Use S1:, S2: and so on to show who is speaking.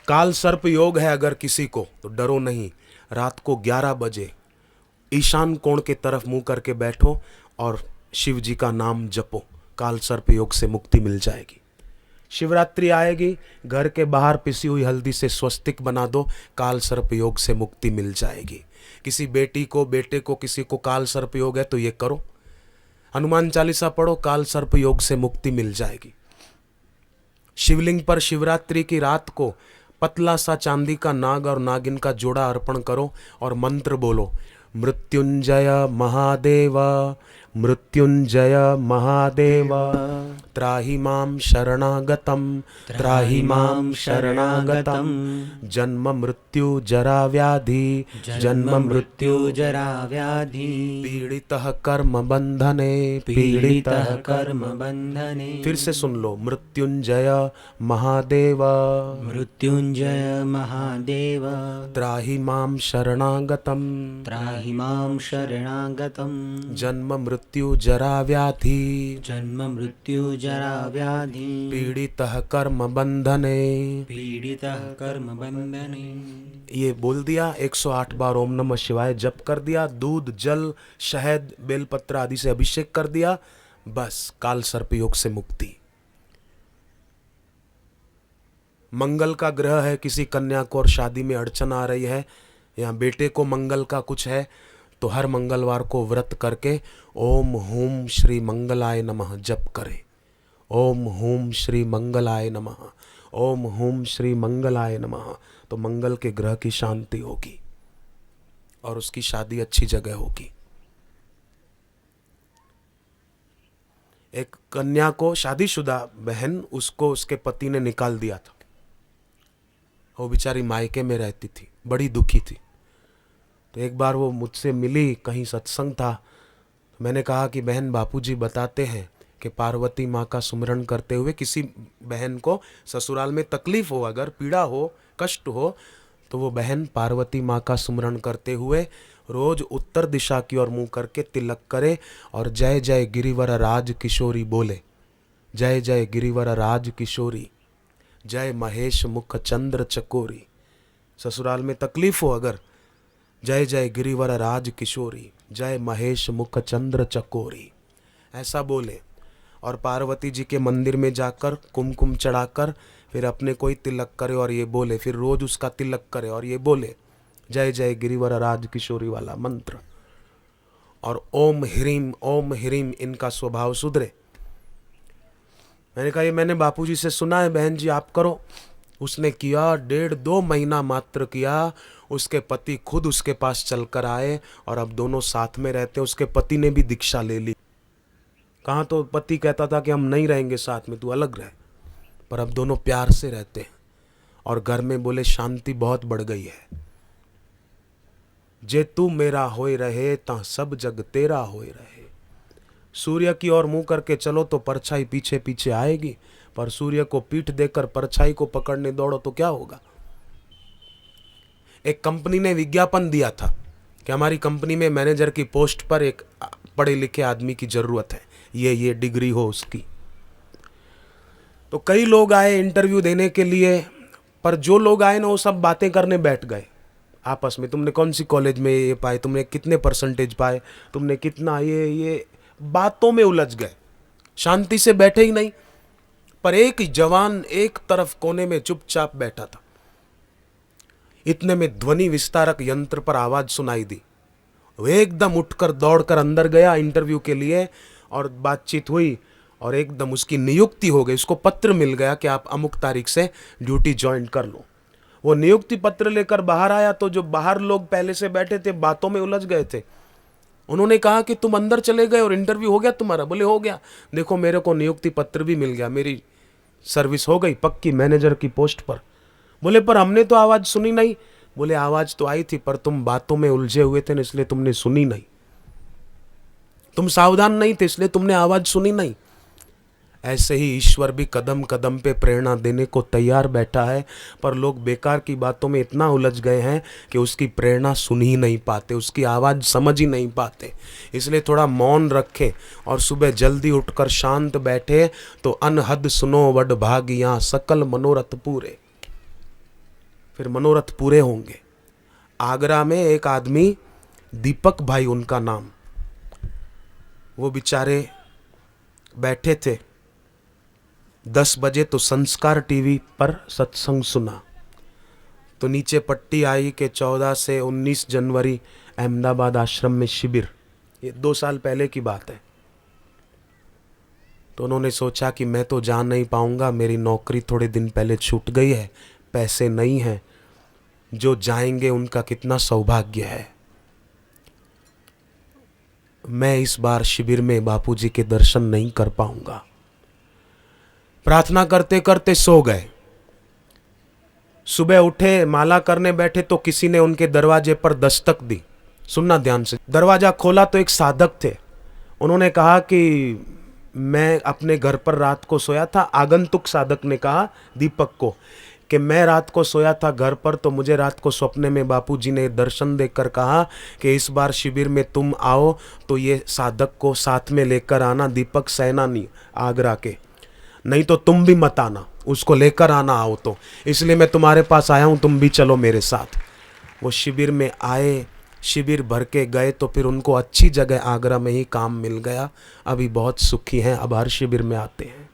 S1: काल सर्प योग है अगर किसी को तो डरो नहीं। रात को 11 बजे ईशान कोण के तरफ मुंह करके बैठो और शिव जी का नाम जपो, काल सर्प योग से मुक्ति मिल जाएगी। शिवरात्रि आएगी, घर के बाहर पिसी हुई हल्दी से स्वस्तिक बना दो, काल सर्प योग से मुक्ति मिल जाएगी। किसी बेटी को, बेटे को, किसी को काल सर्प योग है तो ये करो। हनुमान चालीसा पढ़ो, काल सर्प योग से मुक्ति मिल जाएगी। शिवलिंग पर शिवरात्रि की रात को पतला सा चांदी का नाग और नागिन का जोड़ा अर्पण करो और मंत्र बोलो, मृत्युंजय महादेव, मृत्युंजय महादेव, त्राहि मां शरणागतम, त्राहि मां शरणागतम, जन्म मृत्यु जरा व्याधि, जन्म मृत्यु
S2: जरा व्याधि,
S1: पीड़ितः कर्म बंधने, पीड़ितः
S2: कर्म बंधने।
S1: फिर से सुन लो, मृत्युंजय महादेव,
S2: मृत्युंजय महादेव,
S1: त्राहि मां शरणागतम,
S2: त्राहि मां शरणागतम,
S1: जन्म मृत्यु जरा व्याधि,
S2: जन्म मृत्यु जरा व्याधि,
S1: पीड़ितः कर्म बंधने।
S2: पीड़ितः कर्म बंधने।
S1: ये बोल दिया, 108 बार ओम नमः शिवाय जप कर दिया, दूध, जल, शहद, बेलपत्र आदि से अभिषेक कर दिया, बस काल सर्प योग से मुक्ति। मंगल का ग्रह है, किसी कन्या को और शादी में अड़चन आ रही है, या बेटे को मंगल का कुछ है, तो हर मंगलवार को व्रत करके ओम हूम श्री मंगलाय नमः जप करें। ओम हूम श्री मंगलाय नमः, ओम हूम श्री मंगलाय नमः, तो मंगल के ग्रह की शांति होगी और उसकी शादी अच्छी जगह होगी। एक कन्या को, शादीशुदा बहन, उसको उसके पति ने निकाल दिया था। वो बेचारी मायके में रहती थी, बड़ी दुखी थी। तो एक बार वो मुझसे मिली, कहीं सत्संग था, मैंने कहा कि बहन, बापूजी बताते हैं कि पार्वती माँ का सुमिरन करते हुए किसी बहन को ससुराल में तकलीफ हो, अगर पीड़ा हो, कष्ट हो, तो वो बहन पार्वती माँ का सुमिरन करते हुए रोज उत्तर दिशा की ओर मुंह करके तिलक करे और जय जय गिरिवर राज किशोरी बोले, जय जय गिरिवर राज किशोरी, जय महेश मुख चंद्र चकोरी। ससुराल में तकलीफ हो अगर, जय जय गिरिवर राज किशोरी, जय महेश मुख चंद्र चकोरी, ऐसा बोले। और पार्वती जी के मंदिर में जाकर कुमकुम चढ़ाकर फिर अपने कोई तिलक करे और ये बोले, फिर रोज उसका तिलक करे और ये बोले, जय जय गिरिवर राज किशोरी वाला मंत्र। और ओम ह्रीम इनका स्वभाव सुधरे। मैंने कहा ये मैंने बापूजी से सुना है बहन जी, आप करो। उसने किया, 1.5-2 महीना मात्र किया, उसके पति खुद उसके पास चलकर आए और अब दोनों साथ में रहते हैं। उसके पति ने भी दीक्षा ले ली। कहाँ तो पति कहता था कि हम नहीं रहेंगे साथ में, तू अलग रह, पर अब दोनों प्यार से रहते हैं और घर में बोले शांति बहुत बढ़ गई है। जे तू मेरा होए रहे ता सब जग तेरा होए रहे। सूर्य की ओर मुंह करके चलो तो परछाई पीछे पीछे आएगी, पर सूर्य को पीठ देकर परछाई को पकड़ने दौड़ो तो क्या होगा। एक कंपनी ने विज्ञापन दिया था कि हमारी कंपनी में मैनेजर की पोस्ट पर एक पढ़े लिखे आदमी की जरूरत है, ये डिग्री हो उसकी। तो कई लोग आए इंटरव्यू देने के लिए, पर जो लोग आए ना वो सब बातें करने बैठ गए आपस में। तुमने कौन सी कॉलेज में ये पाए, तुमने कितने परसेंटेज पाए, तुमने कितना, ये बातों में उलझ गए, शांति से बैठे ही नहीं। पर एक जवान एक तरफ कोने में चुपचाप बैठा था। इतने में ध्वनि विस्तारक यंत्र पर आवाज सुनाई दी। वो एकदम उठकर दौड़कर अंदर गया इंटरव्यू के लिए और बातचीत हुई और एकदम उसकी नियुक्ति हो गई। उसको पत्र मिल गया कि आप अमुक तारीख से ड्यूटी ज्वाइन कर लो। वो नियुक्ति पत्र लेकर बाहर आया तो जो बाहर लोग पहले से बैठे थे बातों में उलझ गए थे। उन्होंने कहा कि तुम अंदर चले गए और इंटरव्यू हो गया तुम्हारा? बोले हो गया। देखो मेरे को नियुक्ति पत्र भी मिल गया, मेरी सर्विस हो गई पक्की मैनेजर की पोस्ट पर। बोले पर हमने तो आवाज सुनी नहीं। बोले आवाज तो आई थी पर तुम बातों में उलझे हुए थे ना, इसलिए तुमने सुनी नहीं। तुम सावधान नहीं थे इसलिए तुमने आवाज सुनी नहीं। ऐसे ही ईश्वर भी कदम कदम पे प्रेरणा देने को तैयार बैठा है, पर लोग बेकार की बातों में इतना उलझ गए हैं कि उसकी प्रेरणा सुन ही नहीं पाते, उसकी आवाज़ समझ ही नहीं पाते। इसलिए थोड़ा मौन रखें और सुबह जल्दी उठकर शांत बैठे तो अनहद सुनो वड भागियाँ सकल मनोरथ पूरे। फिर मनोरथ पूरे होंगे। आगरा में एक आदमी, दीपक भाई उनका नाम, वो बेचारे बैठे थे 10 बजे तो संस्कार टीवी पर सत्संग सुना, तो नीचे पट्टी आई कि 14 से 19 जनवरी अहमदाबाद आश्रम में शिविर। ये 2 साल पहले की बात है। तो उन्होंने सोचा कि मैं तो जा नहीं पाऊंगा, मेरी नौकरी थोड़े दिन पहले छूट गई है, पैसे नहीं हैं, जो जाएंगे उनका कितना सौभाग्य है। मैं इस बार शिविर में बापूजी के दर्शन नहीं कर पाऊंगा। प्रार्थना करते करते सो गए। सुबह उठे, माला करने बैठे तो किसी ने उनके दरवाजे पर दस्तक दी। सुनना ध्यान से। दरवाजा खोला तो एक साधक थे। उन्होंने कहा कि मैं अपने घर पर रात को सोया था। आगंतुक साधक ने कहा दीपक को कि मैं रात को सोया था घर पर, तो मुझे रात को सपने में बापूजी ने दर्शन देकर कहा कि इस बार शिविर में तुम आओ तो ये साधक को साथ में लेकर आना, दीपक सैनानी आगरा के, नहीं तो तुम भी मत आना, उसको लेकर आना आओ तो, इसलिए मैं तुम्हारे पास आया हूँ, तुम भी चलो मेरे साथ। वो शिविर में आए, शिविर भर के गए तो फिर उनको अच्छी जगह आगरा में ही काम मिल गया। अभी बहुत सुखी हैं, अब हर शिविर में आते हैं।